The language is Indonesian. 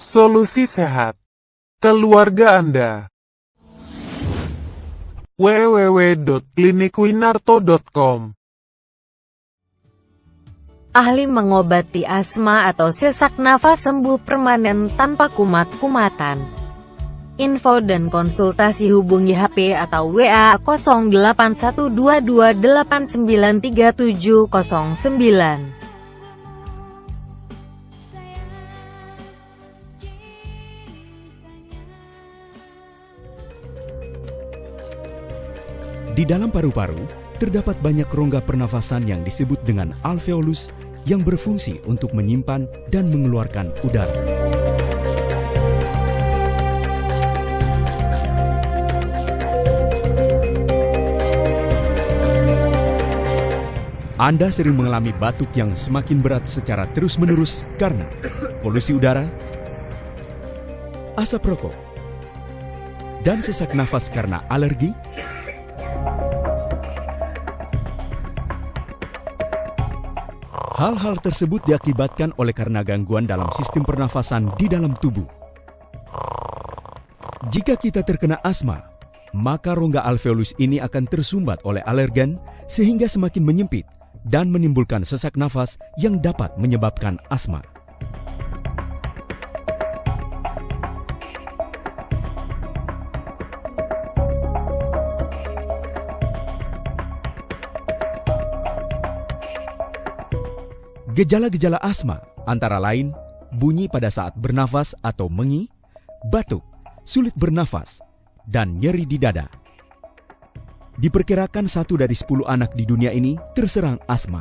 Solusi sehat. Keluarga Anda. www.klinikwinarto.com. Ahli mengobati asma atau sesak nafas sembuh permanen tanpa kumat-kumatan. Info dan konsultasi hubungi HP atau WA 081228937909. Di dalam paru-paru, terdapat banyak rongga pernafasan yang disebut dengan alveolus yang berfungsi untuk menyimpan dan mengeluarkan udara. Anda sering mengalami batuk yang semakin berat secara terus-menerus karena polusi udara, asap rokok, dan sesak nafas karena alergi. Hal-hal tersebut diakibatkan oleh karena gangguan dalam sistem pernafasan di dalam tubuh. Jika kita terkena asma, maka rongga alveolus ini akan tersumbat oleh alergen sehingga semakin menyempit dan menimbulkan sesak nafas yang dapat menyebabkan asma. Gejala-gejala asma antara lain bunyi pada saat bernafas atau mengi, batuk, sulit bernafas, dan nyeri di dada. Diperkirakan 1 dari 10 anak di dunia ini terserang asma.